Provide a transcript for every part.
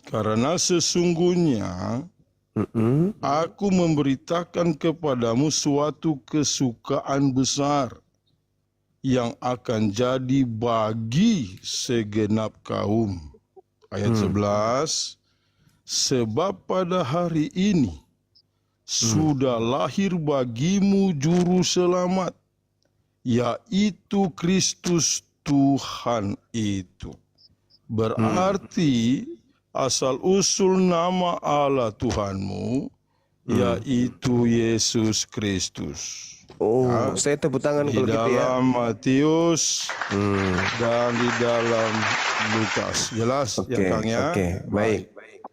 Karena sesungguhnya aku memberitakan kepadamu suatu kesukaan besar yang akan jadi bagi segenap kaum. Ayat 11, sebab pada hari ini sudah lahir bagimu juru selamat, yaitu Kristus Tuhan itu. Berarti asal usul nama Allah Tuhanmu yaitu Yesus Kristus. Oh, saya tepuk tangan kalau gitu ya. Di dalam Matius dan di dalam Lukas. Jelas ya Kang ya? Oke, baik.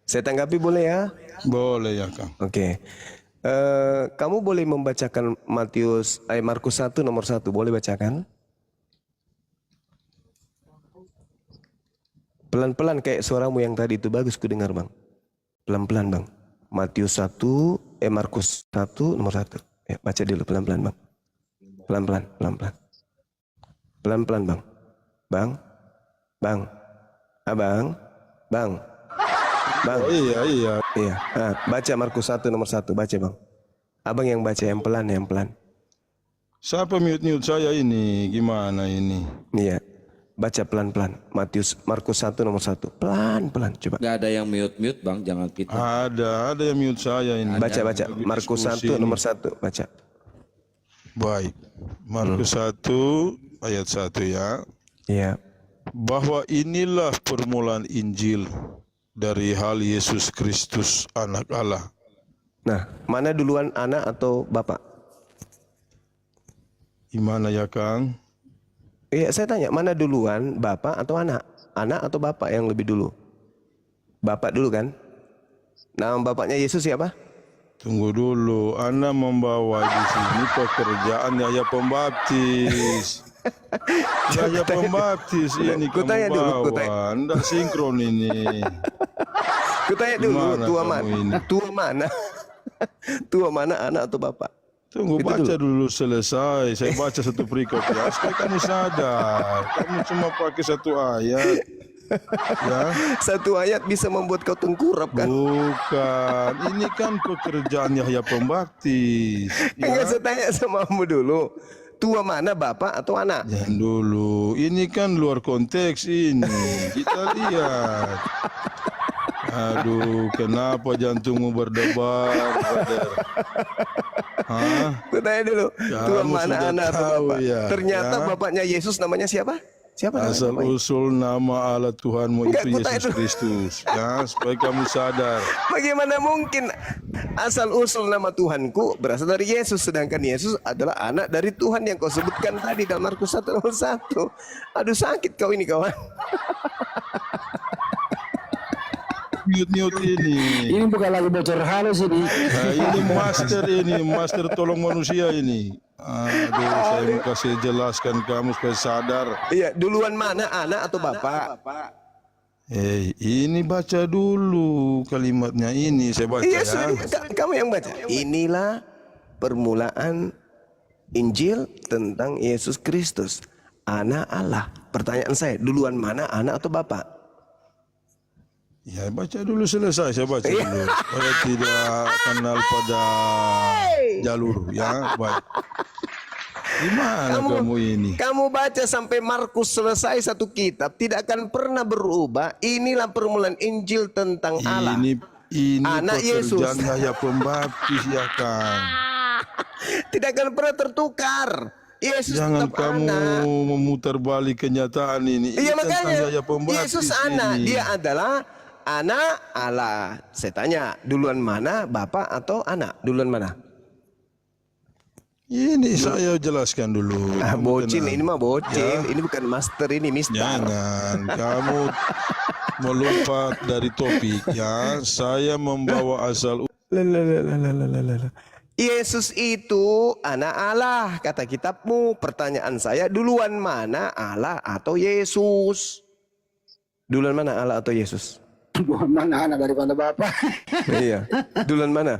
Saya tanggapi boleh ya? Boleh ya Kang. Oke. Kamu boleh membacakan Markus 1 nomor 1, boleh bacakan? Pelan-pelan kayak suaramu yang tadi itu bagus ku dengar Bang. Pelan-pelan Bang. Markus 1 nomor 1. Ya, baca dulu pelan-pelan Bang. Pelan-pelan. Pelan-pelan Bang. Bang. Oh, iya. Baca Markus 1 nomor 1, baca Bang. Abang yang baca yang pelan. Siapa mute saya ini? Gimana ini? Iya. Baca pelan-pelan. Markus 1 nomor 1. Pelan-pelan coba. Nggak ada yang mute Bang, jangan fitnah. Ada yang mute saya ini. Baca. Markus 1 nomor 1, baca. Baik. Markus 1 ayat 1 ya. Iya. Bahwa inilah permulaan Injil dari hal Yesus Kristus anak Allah. Nah, mana duluan anak atau bapak? Gimana ya Kang? Iya, saya tanya, mana duluan, bapak atau anak? Anak atau bapak yang lebih dulu? Bapak dulu kan? Nama bapaknya Yesus siapa? Tunggu dulu, Anda membawa di sini pekerjaan Yahya Pembaptis. Yahya Pembaptis ini Kutanya kamu dulu, bawa. Anda sinkron ini. Kutanya dulu, Gimana tua kamu mana? ini? Tua mana? Tua mana, anak atau bapak? Tunggu Itu baca dulu selesai. Saya baca satu perikop ya. Supaya kamu sadar. Kamu cuma pakai satu ayat. Ya. Satu ayat bisa membuat kau tengkurap kan? Bukan. Ini kan pekerjaan Yahya Pembaptis. Enggak, Ya. saya tanya sama kamu dulu. Tua mana, bapak atau anak? Jangan dulu. Ini kan luar konteks ini. Kita lihat. Aduh, kenapa jantungmu berdebar, brother? Hah? Aku tanya dulu, tua Kamu mana, sudah anak atau tahu bapak? ya, Ternyata ya. bapaknya Yesus namanya siapa? Siapa namanya? Asal usul nama Allah Tuhanmu Enggak, itu aku tanya Yesus dulu. Kristus. Ya, supaya kamu sadar. Bagaimana mungkin asal usul nama Tuhanku berasal dari Yesus, sedangkan Yesus adalah anak dari Tuhan yang kau sebutkan tadi dalam Markus 1 nomor 1. Aduh, sakit kau ini kawan. Mute ini. Ini bukan lagi bocor halus ini. Nah, ini master tolong manusia ini. Aduh, saya mau kasih jelaskan kamu supaya sadar. Iya, duluan mana, anak atau bapak? Ini baca dulu kalimatnya ini. Saya baca Iya, ya. kamu yang baca. Inilah permulaan Injil tentang Yesus Kristus, anak Allah. Pertanyaan saya, duluan mana, anak atau bapak? Ya, baca dulu selesai. Saya baca dulu. Supaya tidak kenal pada jalur. Ya, baik. Gimana kamu ini? Kamu baca sampai Markus selesai satu kitab, tidak akan pernah berubah. Inilah permulaan Injil tentang Allah. Ini Anak Yesus. pekerjaan Yahya Pembaptis ya Kang. Tidak akan pernah tertukar. Yesus Jangan tetap kamu anak. memutar balik kenyataan ini. Iya, Ini tentang makanya Yahya Pembaptis Yesus anak, ini. dia adalah anak Allah. Saya tanya, duluan mana, bapak atau anak? Duluan mana? Ini saya jelaskan dulu. Ah, Kamu bocil, tenang. ini mah bocil. Ya. Ini bukan master, ini mister. Jangan kamu melompat dari topik ya. Saya membawa asal Yesus itu anak Allah, kata kitabmu. Pertanyaan saya, duluan mana, Allah atau Yesus? Duluan mana, Allah atau Yesus? Mana anak daripada bapak. Iya. Duluan mana,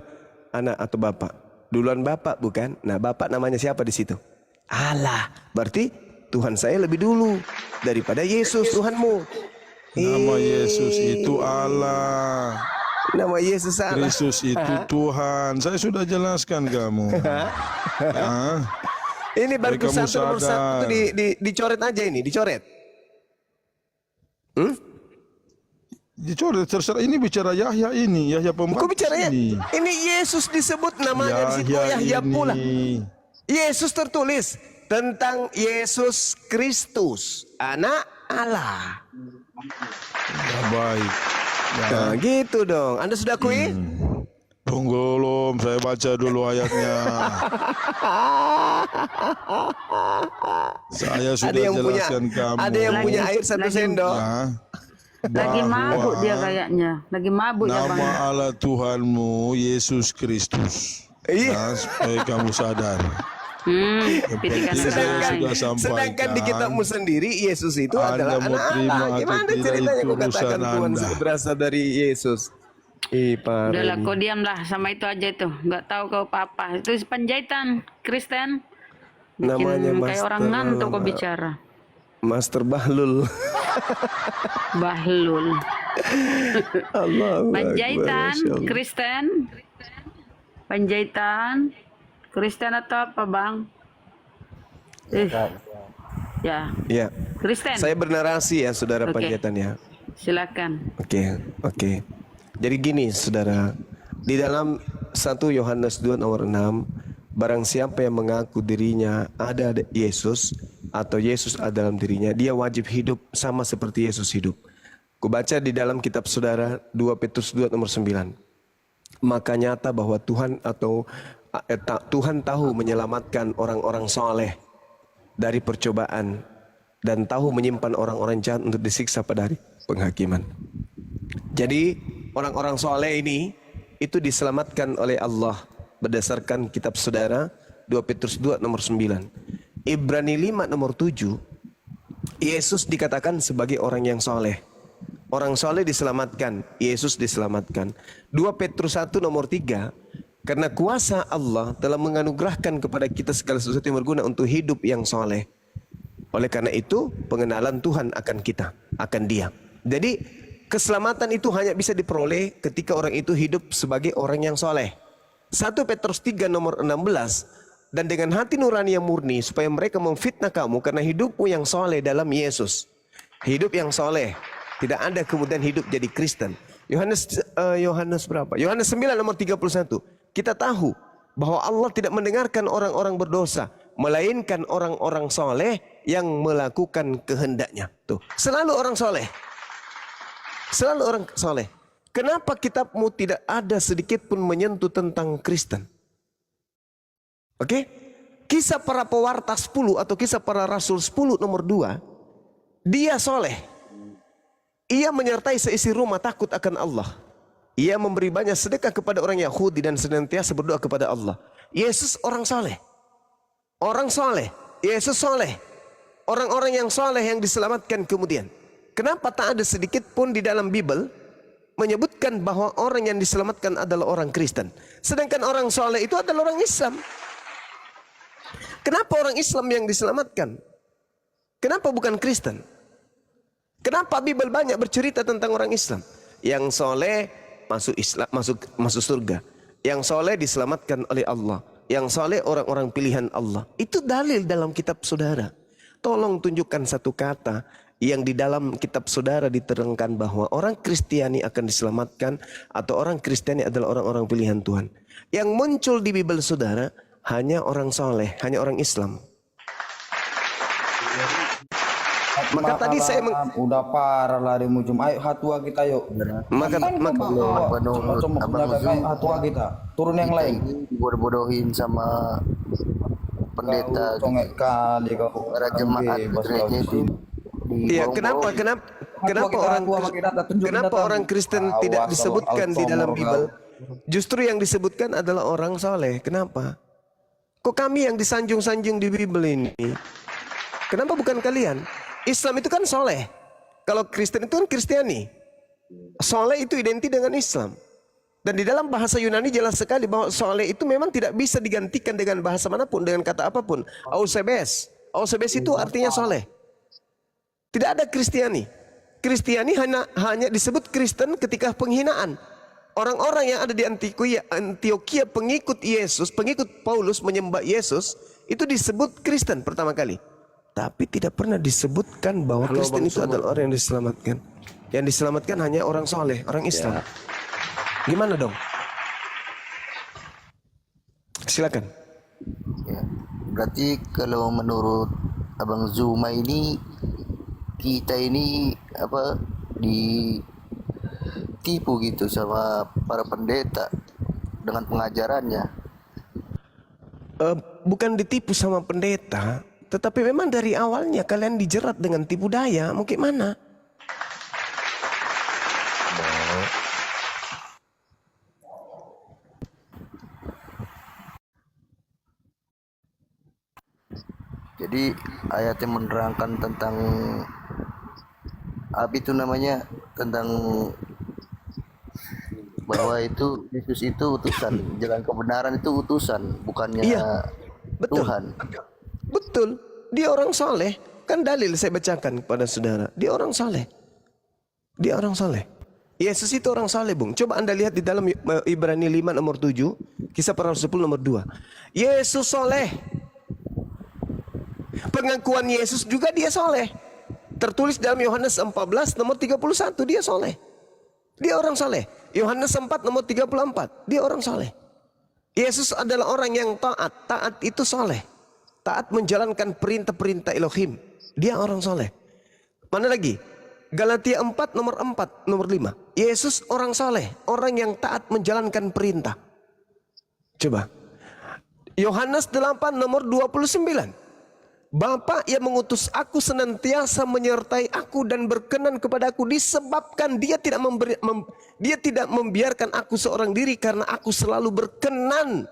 anak atau bapak? Duluan bapak bukan? Nah, bapak namanya siapa di situ? Allah. Berarti Tuhan saya lebih dulu daripada Yesus Tuhanmu. Nama Yesus itu Allah. Nama Yesus salah. Kristus itu Tuhan. Saya sudah jelaskan kamu. Ya. Ini Markus Kamu 1 nomor 1 sadar. dicoret aja ini, dicoret. Dicoret terserah, ini bicara Yahya ini, Yahya Kok pembaptis bicara ya? ini. Ini Yesus disebut namanya di situ Yahya pula. Yesus tertulis tentang Yesus Kristus, anak Allah. Ya, baik. Ya. Nah, gitu dong. Anda sudah akui? Tunggu belum, saya baca dulu ayatnya. Saya sudah jelaskan kamu. Ada yang punya air 1 sendok. Ya, Lagi mabuk dia bahwa kayaknya. Lagi mabuk ya Bang. nama Allah Tuhanmu Yesus Kristus. Iya. Ya, supaya kamu sadar. Pitikan Saya air. sudah sampaikan. Sedangkan di kitabmu sendiri Yesus itu Anda adalah mau anak terima Allah. atau Gimana tidak, ceritanya itu kau katakan urusan Tuhan Anda. berasal dari Yesus? Udahlah kau diamlah sama itu aja itu. Nggak tahu kau apa-apa. Itu penjahitan Kristen. Bikin Namanya kayak orang ngantuk kau bicara. Master Bahlul. Bahlul. Allah. Penjahitan Kristen. Penjahitan Kristen atau apa Bang? Ya, Ya. Kristen. Saya bernarasi ya saudara Oke. penjahitan ya. Silakan. Oke. Jadi gini saudara, di dalam 1 Yohanes 2 nomor 6, barang siapa yang mengaku dirinya ada Yesus atau Yesus ada dalam dirinya, dia wajib hidup sama seperti Yesus hidup. Kubaca di dalam kitab saudara 2 Petrus 2 nomor 9. Maka nyata bahwa Tuhan tahu menyelamatkan orang-orang soleh dari percobaan dan tahu menyimpan orang-orang jahat untuk disiksa pada hari penghakiman. Jadi orang-orang soleh ini itu diselamatkan oleh Allah berdasarkan kitab saudara 2 Petrus 2 nomor 9. Ibrani 5 nomor 7, Yesus dikatakan sebagai orang yang soleh. Orang soleh diselamatkan, Yesus diselamatkan. 2 Petrus 1 nomor 3, karena kuasa Allah telah menganugerahkan kepada kita segala sesuatu yang berguna untuk hidup yang soleh. Oleh karena itu, pengenalan Tuhan akan kita, akan Dia. Jadi, keselamatan itu hanya bisa diperoleh ketika orang itu hidup sebagai orang yang soleh. 1 Petrus 3 nomor 16, dan dengan hati nurani yang murni, supaya mereka memfitnah kamu karena hidupmu yang soleh dalam Yesus. Hidup yang soleh. Tidak ada kemudian hidup jadi Kristen. Yohanes berapa? Yohanes 9 nomor 31. Kita tahu bahwa Allah tidak mendengarkan orang-orang berdosa, melainkan orang-orang soleh yang melakukan kehendaknya. Tuh, selalu orang soleh. Selalu orang soleh. Kenapa kitabmu tidak ada sedikit pun menyentuh tentang Kristen? Oke? Kisah para pewarta 10 atau kisah para rasul 10 nomor 2. Dia soleh. Ia menyertai seisi rumah takut akan Allah. Ia memberi banyak sedekah kepada orang Yahudi dan senantiasa berdoa kepada Allah. Yesus orang soleh. Orang soleh. Yesus soleh. Orang-orang yang soleh yang diselamatkan kemudian. Kenapa tak ada sedikit pun di dalam Bible menyebutkan bahwa orang yang diselamatkan adalah orang Kristen. Sedangkan orang soleh itu adalah orang Islam. Kenapa orang Islam yang diselamatkan? Kenapa bukan Kristen? Kenapa Bible banyak bercerita tentang orang Islam? Yang soleh masuk Islam, masuk surga. Yang soleh diselamatkan oleh Allah. Yang soleh orang-orang pilihan Allah. Itu dalil dalam kitab saudara. Tolong tunjukkan satu kata yang di dalam kitab saudara diterangkan bahwa orang Kristiani akan diselamatkan atau orang Kristiani adalah orang-orang pilihan Tuhan. Yang muncul di Bible saudara hanya orang soleh, hanya orang Islam. Maka tadi saya udah parah larimu Jum. Ayo hatua kita yuk. maka hatua kita. Turun yang lain. Bodoh-bodohin sama pendeta Congek kali kau. para jemaat gereja itu. iya, kenapa orang Kristen tidak disebutkan di dalam Bible? Justru yang disebutkan adalah orang soleh. Kenapa? Kok kami yang disanjung-sanjung di Bible ini? Kenapa bukan kalian? Islam itu kan soleh. Kalau Kristen itu kan Kristiani. Soleh itu identik dengan Islam. Dan di dalam bahasa Yunani jelas sekali bahwa soleh itu memang tidak bisa digantikan dengan bahasa manapun, dengan kata apapun. Eusebes. Eusebes itu artinya soleh. Tidak ada Kristiani. Kristiani hanya disebut Kristen ketika penghinaan. Orang-orang yang ada di Antioquia pengikut Yesus, pengikut Paulus menyembah Yesus, itu disebut Kristen pertama kali. Tapi tidak pernah disebutkan bahwa Kristen itu adalah orang yang diselamatkan. Yang diselamatkan hanya orang soleh, orang Islam. Gimana dong? Silakan. Ya. Berarti kalau menurut Abang Zuma ini, kita ini apa ditipu gitu sama para pendeta dengan pengajarannya. Bukan ditipu sama pendeta, tetapi memang dari awalnya kalian dijerat dengan tipu daya. Mau gimana? Jadi ayat yang menerangkan tentang apa itu namanya, tentang bahwa itu Yesus itu utusan, jalan kebenaran itu utusan, bukannya Betul. Tuhan. Betul. Dia orang soleh. Kan dalil saya bacakan kepada saudara. Dia orang soleh. Dia orang soleh. Yesus itu orang soleh, Bung. Coba Anda lihat di dalam Ibrani 5 nomor 7. Kisah para Rasul 10 nomor 2. Yesus soleh. Pengakuan Yesus juga dia soleh. Tertulis dalam Yohanes 14 nomor 31. Dia soleh. Dia orang soleh. Yohanes 4 nomor 34. Dia orang soleh. Yesus adalah orang yang taat. Taat itu soleh. Taat menjalankan perintah-perintah Elohim. Dia orang soleh. Mana lagi? Galatia 4 nomor 5. Yesus orang soleh. Orang yang taat menjalankan perintah. Coba. Yohanes 8 nomor 29. Bapa yang mengutus aku senantiasa menyertai aku dan berkenan kepada aku, disebabkan dia tidak membiarkan aku seorang diri, karena aku selalu berkenan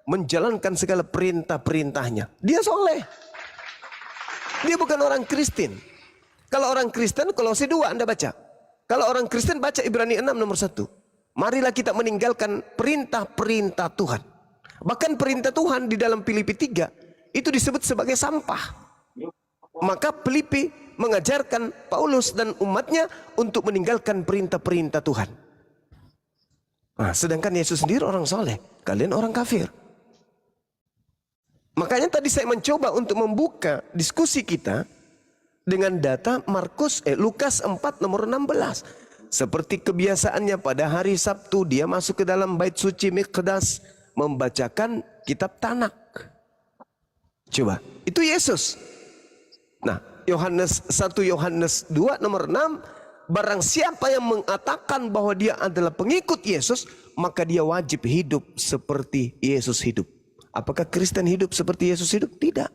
menjalankan segala perintah-perintahnya. Dia soleh. Dia bukan orang Kristen. Kalau orang Kristen, Kolose 2 Anda baca. Kalau orang Kristen baca Ibrani 6 nomor 1. Marilah kita meninggalkan perintah-perintah Tuhan. Bahkan perintah Tuhan di dalam Filipi 3 itu disebut sebagai sampah. Maka Filipi mengajarkan Paulus dan umatnya untuk meninggalkan perintah-perintah Tuhan. Nah, sedangkan Yesus sendiri orang soleh, kalian orang kafir. Makanya tadi saya mencoba untuk membuka diskusi kita dengan data Lukas 4 nomor 16. Seperti kebiasaannya pada hari Sabtu dia masuk ke dalam bait suci Miqdas membacakan kitab Tanak. Coba, itu Yesus. Nah, Yohanes 1 Yohanes 2 nomor 6, barang siapa yang mengatakan bahwa dia adalah pengikut Yesus, maka dia wajib hidup seperti Yesus hidup. Apakah Kristen hidup seperti Yesus hidup? Tidak.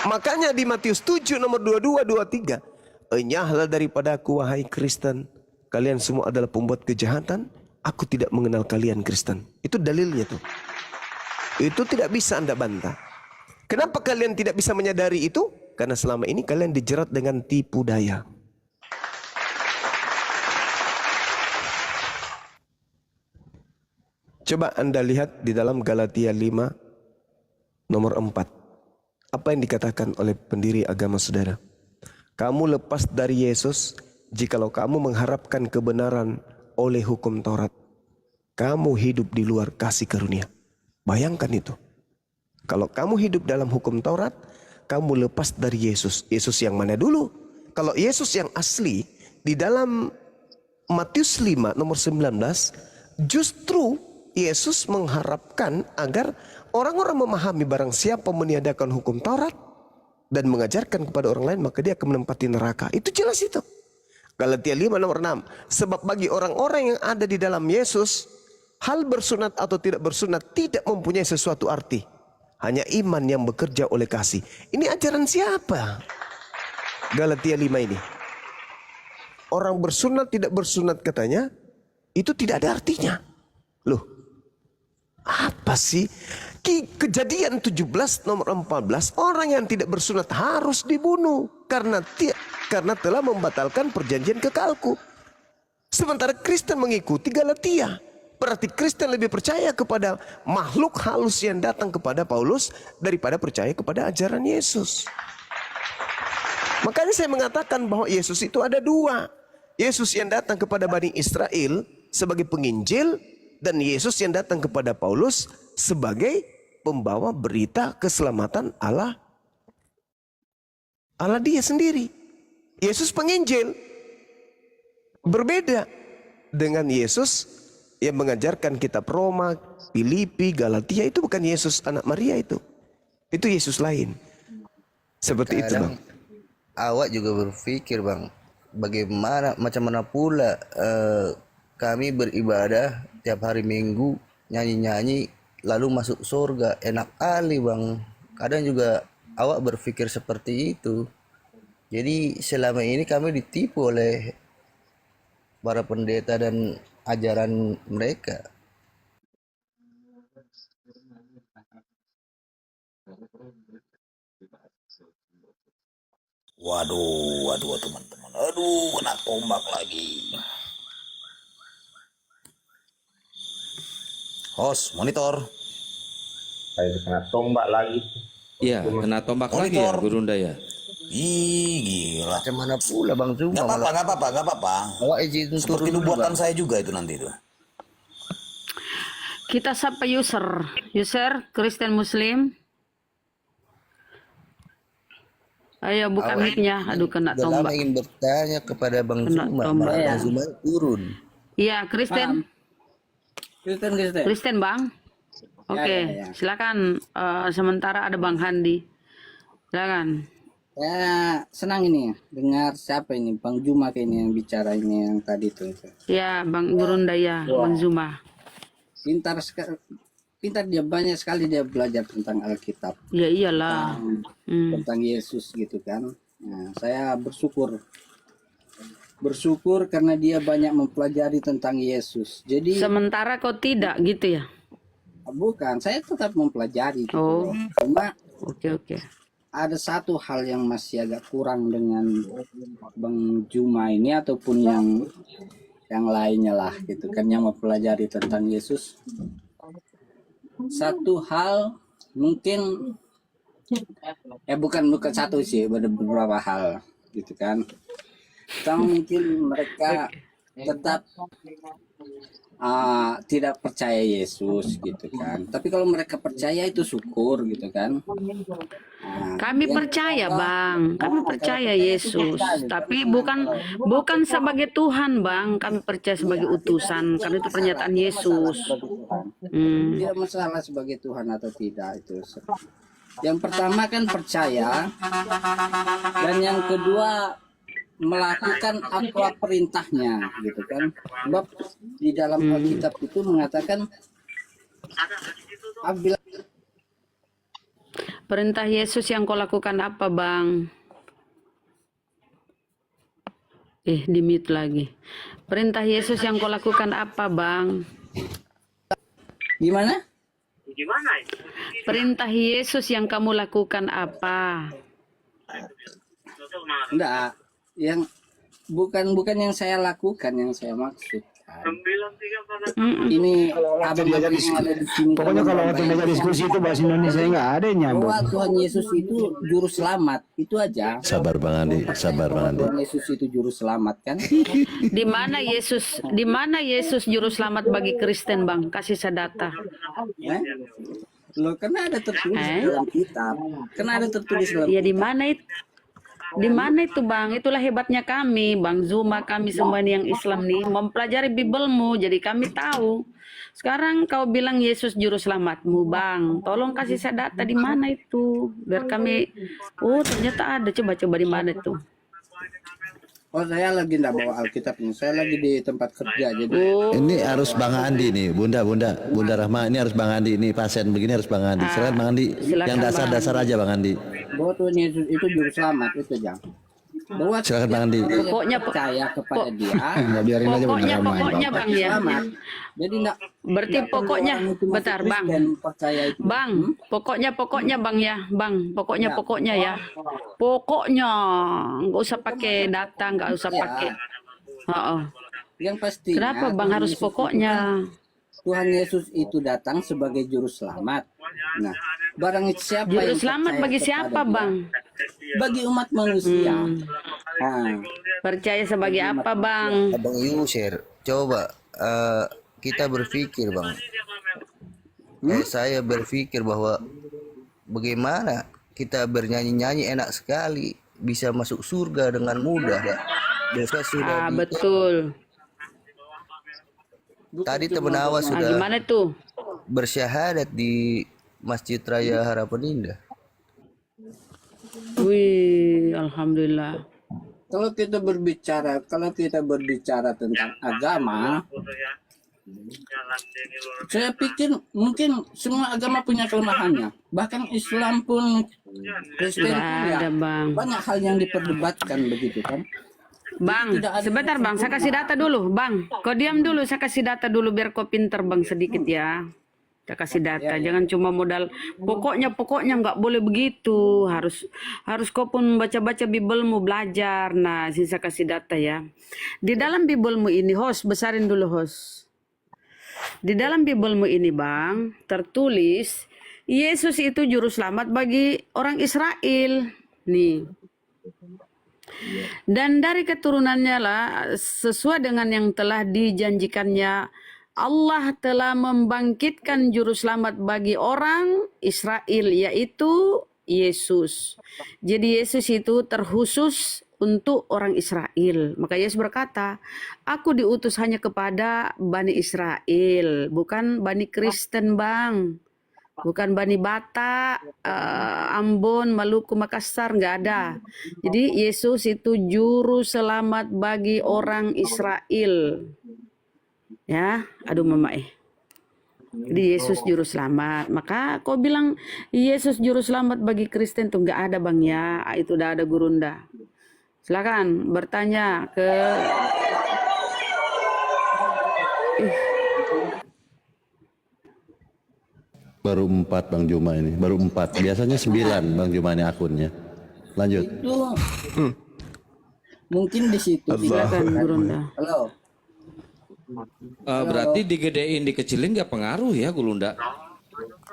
Makanya di Matius 7 nomor 22 23, enyahlah daripada aku wahai Kristen, kalian semua adalah pembuat kejahatan, aku tidak mengenal kalian Kristen. Itu dalilnya tuh. Itu tidak bisa Anda bantah. Kenapa kalian tidak bisa menyadari itu? Karena selama ini kalian dijerat dengan tipu daya. Coba Anda lihat di dalam Galatia 5 nomor 4. Apa yang dikatakan oleh pendiri agama saudara? Kamu lepas dari Yesus jikalau kamu mengharapkan kebenaran oleh hukum Taurat. Kamu hidup di luar kasih karunia. Bayangkan itu. Kalau kamu hidup dalam hukum Taurat, kamu lepas dari Yesus. Yesus yang mana dulu? Kalau Yesus yang asli, di dalam Matius 5 nomor 19, justru Yesus mengharapkan agar orang-orang memahami barang siapa meniadakan hukum Taurat dan mengajarkan kepada orang lain, maka dia akan menempati neraka. Itu jelas itu. Galatia 5 nomor 6. Sebab bagi orang-orang yang ada di dalam Yesus, hal bersunat atau tidak bersunat tidak mempunyai sesuatu arti. Hanya iman yang bekerja oleh kasih. Ini ajaran siapa? Galatia 5 ini. Orang bersunat tidak bersunat katanya, itu tidak ada artinya. Loh, apa sih? Kejadian 17 nomor 14, orang yang tidak bersunat harus dibunuh karena telah membatalkan perjanjian kekalku. Sementara Kristen mengikuti Galatia. Berarti Kristen lebih percaya kepada makhluk halus yang datang kepada Paulus daripada percaya kepada ajaran Yesus. Makanya saya mengatakan bahwa Yesus itu ada dua. Yesus yang datang kepada Bani Israel sebagai penginjil, dan Yesus yang datang kepada Paulus sebagai pembawa berita keselamatan Allah dia sendiri. Yesus penginjil berbeda dengan Yesus yang mengajarkan kitab Roma, Filipi, Galatia. Itu bukan Yesus anak Maria itu. Itu Yesus lain. Seperti itu, Bang. Awak juga berpikir, Bang, bagaimana, macam mana pula kami beribadah tiap hari Minggu, nyanyi-nyanyi, lalu masuk surga. Enak kali, Bang. Kadang juga awak berpikir seperti itu. Jadi selama ini kami ditipu oleh para pendeta dan ajaran mereka. Waduh teman-teman. Aduh, kena tombak lagi. Host, monitor. Saya kena tombak lagi. Iya, kena tombak lagi ya, Gurunda ya. Ih, gila. Macam mana pula, Bang Zuma? Gak apa-apa. Awak izin Seperti turun dulu, buatan Bang. saya juga itu nanti itu. Kita sapa user Kristen Muslim. Ayo buka mic-nya. Aduh, kena Udah lama tombak. ingin bertanya kepada Bang Kena Zuma. tombak. Bang Zuma turun. Iya, Kristen. Kristen. Kristen, Bang. Oke, silakan. Sementara ada Bang Handi. Silakan. Saya senang ini dengar siapa ini Bang Zuma kayaknya yang bicara ini yang tadi tuh. Ya, Bang Gurunda ya, Bang Zuma. Pintar sekali. Pintar dia, banyak sekali dia belajar tentang Alkitab, Ya iyalah. tentang Yesus gitu kan. Nah, saya bersyukur karena dia banyak mempelajari tentang Yesus. Jadi Sementara kau tidak gitu ya? bukan, saya tetap mempelajari gitu. Oh. Cuma Oke. ada satu hal yang masih agak kurang dengan Bang Zuma ini ataupun yang lainnya lah gitu kan, yang mempelajari tentang Yesus. Satu hal mungkin bukan satu sih, ada beberapa hal gitu kan. Kita mungkin mereka tetap tidak percaya Yesus gitu kan. Tapi kalau mereka percaya itu syukur gitu kan. Nah, Kami percaya, Bang. Kami percaya Yesus, tapi bukan sebagai Tuhan, Bang. Kami percaya sebagai utusan, karena itu pernyataan Yesus. tidak masalah sebagai Tuhan atau tidak itu. Yang pertama kan percaya, dan yang kedua melakukan apa perintahnya gitu kan. Sebab di dalam Alkitab itu mengatakan apabila Perintah Yesus yang kau lakukan apa, Bang? Di mute lagi. Perintah Yesus yang kau lakukan apa, Bang? gimana? Perintah Yesus yang kamu lakukan apa? Enggak, yang bukan yang saya lakukan, yang saya maksud. Ini abang-abang yang ada di sini. Pokoknya kalau waktu meja diskusi itu bahasa Indonesia nggak ada yang nyambung. Bahwa Tuhan Yesus itu juru selamat, itu aja. Sabar Bang Andi. Tuhan Yesus itu juru selamat kan? Di mana Yesus juru selamat bagi Kristen, Bang? Kasih saya data. Loh, karena ada tertulis dalam kitab. Karena ada tertulis dalam Ya di mana itu? Di mana itu, Bang? Itulah hebatnya kami, Bang Zuma, kami semua ini yang Islam nih, mempelajari Bibelmu, jadi kami tahu. Sekarang kau bilang Yesus juru selamatmu, Bang. Tolong kasih saya data di mana itu, biar kami. Oh, ternyata ada. Coba di mana itu? Oh, saya lagi enggak bawa Alkitab ini. Saya lagi di tempat kerja jadi. Oh, Ini harus Bang Andi nih, Bunda Rahma, ini harus Bang Andi, ini pasien begini harus Bang Andi. Silakan Bang Andi, silakan, yang dasar-dasar aja Bang Andi. Bahwa Tuhan Yesus itu juru selamat itu jangan. Bahwa Silakan Bang Andi. Pokoknya percaya kepada dia. Biarin aja pokoknya Bang ya. Selamat. Jadi enggak Berarti pokoknya, bentar Bang. Percaya itu. Bang, pokoknya Bang ya, Bang. Pokoknya ya. Pokoknya nggak usah pakai data, nggak usah pakai. Yang pasti. Kenapa Bang harus pokoknya? Tuhan Yesus itu datang sebagai juru selamat. Nah, barang siapa Juru yang selamat percaya bagi kepada siapa, dia, Bang? bagi umat manusia. Nah, Percaya sebagai apa, Bang? Abang Yusir, coba kita berpikir bang. Saya berpikir bahwa bagaimana kita bernyanyi-nyanyi enak sekali bisa masuk surga dengan mudah. Dosa sudah Betul. tadi teman Awas Nah, sudah gimana tuh? bersyahadat di Masjid Raya Harapan Indah. Wih, alhamdulillah. kalau kita berbicara tentang agama, saya pikir mungkin semua agama punya kelemahannya. Bahkan Islam pun, Kristen Tidak pun ya, ada, Bang. banyak hal yang diperdebatkan begitu kan. Bang, sebentar Bang, saya kasih data dulu. Bang, kau diam dulu, saya kasih data dulu biar kau pinter Bang sedikit ya. Saya kasih data, jangan cuma modal pokoknya nggak boleh begitu. Harus kau pun baca-baca Bibelmu, belajar. Nah, sini saya kasih data ya. Di dalam Bibelmu ini, host, besarin dulu host. Di dalam Bibelmu ini Bang, tertulis Yesus itu juru selamat bagi orang Israel. Nih. Dan dari keturunannya lah, sesuai dengan yang telah dijanjikannya, Allah telah membangkitkan juru selamat bagi orang Israel, yaitu Yesus. Jadi Yesus itu terkhusus untuk orang Israel. Maka Yesus berkata, aku diutus hanya kepada Bani Israel, bukan Bani Kristen Bang. Bukan Bani Batak, Ambon, Maluku, Makassar, nggak ada. Jadi Yesus itu juru selamat bagi orang Israel. Ya, aduh mama Jadi Yesus juru selamat. Maka kau bilang Yesus juru selamat bagi Kristen tuh nggak ada Bang ya. Itu udah ada Gurunda. Silakan bertanya ke Baru 4 Bang Juma ini, baru 4. Biasanya 9 Bang Juma ini akunnya. Lanjut. Itu mungkin di situ. silakan Gurunda. Halo. Berarti digedein dikecilin nggak pengaruh ya Gulunda?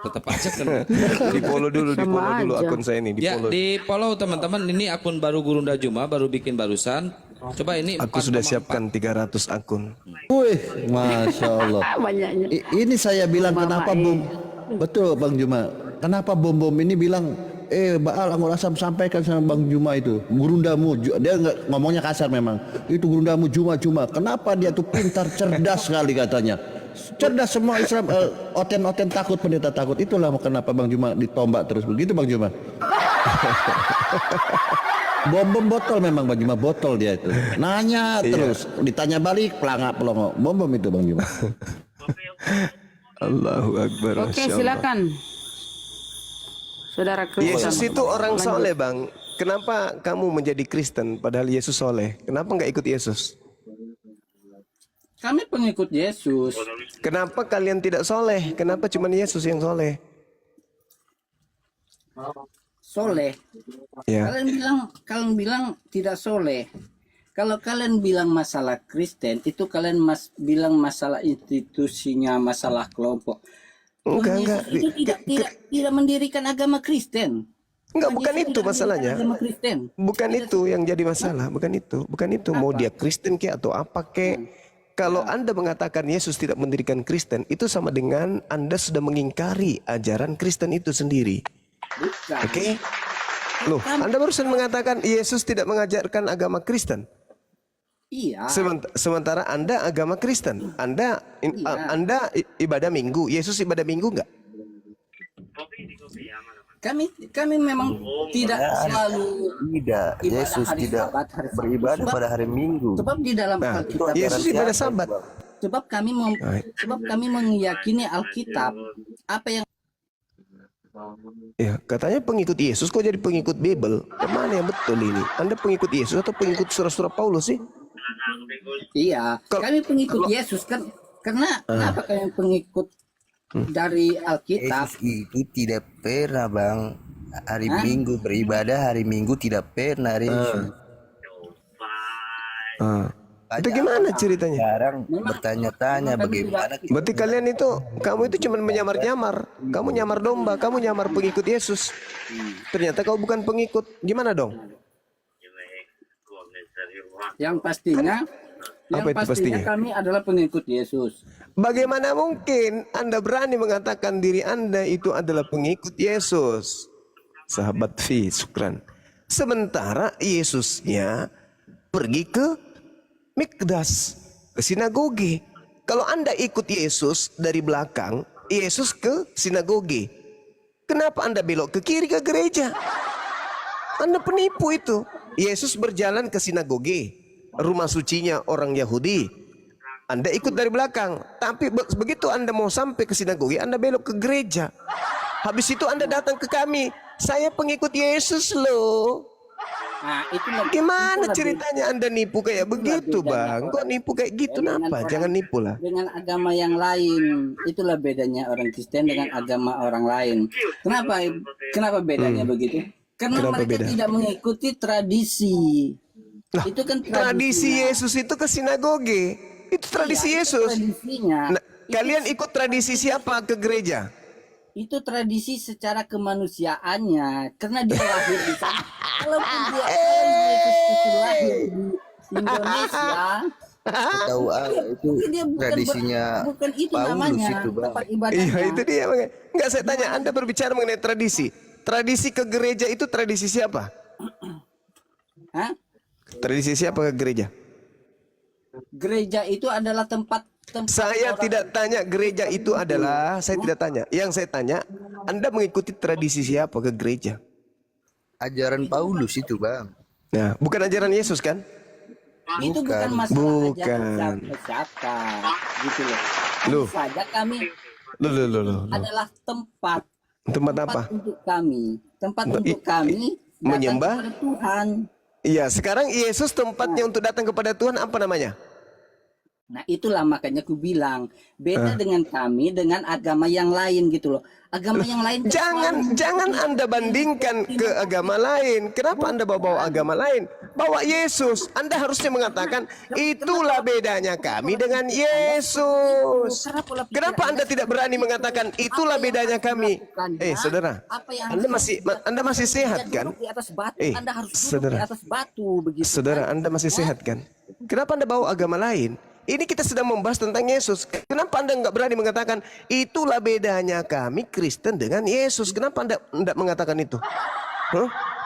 Tetap aja kan. Di follow dulu Sama aja. akun saya ini. Ya di follow teman-teman, ini akun baru Gurunda Juma, baru bikin barusan. Coba ini Aku sudah 4,4. siapkan 300 akun. Wih, Masya Allah. Banyaknya. Ini saya bilang Mama, kenapa bom. Betul Bang Juma. Kenapa bom-bom ini bilang Baal Anggur Asam sampaikan sama Bang Juma itu gurundamu. Dia nggak ngomongnya kasar memang. Itu gurundamu Juma. Kenapa dia tuh pintar, cerdas sekali katanya. Cerdas semua Islam, oten-oten takut, pendeta takut. Itulah kenapa Bang Juma ditombak terus begitu Bang Juma. Bom botol memang Bang Juma, botol dia itu. Nanya terus, ditanya balik pelangak pelongo. Bom itu Bang Juma. Allahu Akbar. Oke, Masya Allah. silakan. Saudara Kristen. Yesus itu orang soleh Bang. Kenapa kamu menjadi Kristen padahal Yesus soleh? Kenapa nggak ikut Yesus? Kami pengikut Yesus. Kenapa kalian tidak soleh? Kenapa cuma Yesus yang soleh? Soleh. Ya. Kalian bilang tidak soleh. Kalau kalian bilang masalah Kristen, itu kalian bilang masalah institusinya, masalah kelompok. Enggak. Yesus itu tidak mendirikan agama Kristen. Enggak, Tuhan bukan Yesus itu tidak masalahnya. mendirikan agama Kristen. Bukan itu yang jadi masalah, bukan itu. Mau dia Kristen kek atau apa kek. Kalau Anda mengatakan Yesus tidak mendirikan Kristen, itu sama dengan Anda sudah mengingkari ajaran Kristen itu sendiri. Bukan. Oke? Loh, Anda barusan mengatakan Yesus tidak mengajarkan agama Kristen. Iya. Sementara Anda agama Kristen. Anda ibadah Minggu. Yesus ibadah Minggu enggak? Kami memang tidak selalu Tidak, ibadah Yesus hari tidak Sabat, hari Sabtu. beribadah pada hari Minggu. Sebab di dalam Nah, Alkitab, Yesus ibadah Sabat. sebab kami meyakini Alkitab. Apa yang Ya, katanya pengikut Yesus, kok jadi pengikut Bible? Kemana yang betul ini? Anda pengikut Yesus atau pengikut surah-surah Paulus sih? iya, kami pengikut Yesus kan karena kenapa kami pengikut dari Alkitab? Yesus itu tidak pernah bang hari Minggu beribadah, hari Minggu tidak pernah Yesus. Itu gimana ceritanya? Sekarang bertanya-tanya bagaimana kita Berarti kalian itu, kamu itu cuma menyamar-nyamar. Kamu nyamar domba, kamu nyamar pengikut Yesus. Ternyata kau bukan pengikut. Gimana dong? Yang pastinya, Apa itu pastinya? kami adalah pengikut Yesus. Bagaimana mungkin Anda berani mengatakan diri Anda itu adalah pengikut Yesus? Sahabat Fi, syukran. Sementara Yesusnya pergi ke Mikdas, ke sinagoge. Kalau Anda ikut Yesus dari belakang, Yesus ke sinagoge. Kenapa Anda belok ke kiri ke gereja? Anda penipu itu. Yesus berjalan ke sinagoge, rumah sucinya orang Yahudi. Anda ikut dari belakang, tapi begitu Anda mau sampai ke sinagoge, Anda belok ke gereja. Habis itu Anda datang ke kami, saya pengikut Yesus loh. Nah, Gimana ceritanya Anda nipu kayak begitu, Bang? Kok nipu kayak gitu? Kenapa? Jangan nipu lah. Dengan agama yang lain, itulah bedanya orang Kristen dengan agama orang lain. Kenapa bedanya begitu? Karena Kenapa mereka beda? tidak mengikuti tradisi. Nah, Itu kan tradisi Yesus itu ke sinagoge. Itu tradisi Iya, itu Yesus. tradisinya. Nah, kalian ikut tradisi siapa ke gereja? Itu tradisi secara kemanusiaannya, karena dia lahir di sana. Kalaupun dia Yesus itu lahir di Indonesia, tahu itu dia tradisinya bukan itu Paulus namanya itu, Bang. tempat ibadahnya. Iya, itu dia. Enggak, saya tanya, Anda berbicara mengenai tradisi. Tradisi ke gereja itu tradisi siapa? Hah? Tradisi siapa ke gereja? Gereja itu adalah tempat Saya orang- tidak tanya gereja itu adalah, saya tidak tanya. Yang saya tanya, Anda mengikuti tradisi siapa ke gereja? Ajaran Paulus itu, Bang. Nah, bukan ajaran Yesus kan? itu bukan masalah Bukan. ajaran siapa gitu loh. Loh. Hanya saja kami Loh. adalah tempat Tempat apa? untuk kami, tempat Untuk untuk kami datang menyembah? kepada Tuhan. Iya, sekarang Yesus tempatnya untuk datang kepada Tuhan apa namanya? Nah itulah makanya aku bilang beda dengan kami dengan agama yang lain gitu loh. Agama yang lain Jangan Anda bandingkan ke agama lain. Kenapa Anda bawa agama lain? Bawa Yesus. Anda harusnya mengatakan itulah bedanya kami dengan Yesus. Kenapa Anda tidak berani mengatakan itulah bedanya kami? Saudara, Anda masih sehat kan? Di atas batu, Anda harus duduk saudara. di atas batu begitu. Saudara, Anda masih sehat kan? Kenapa Anda bawa agama lain? Ini kita sedang membahas tentang Yesus. Kenapa Anda nggak berani mengatakan itulah bedanya kami Kristen dengan Yesus? Kenapa Anda tidak mengatakan itu?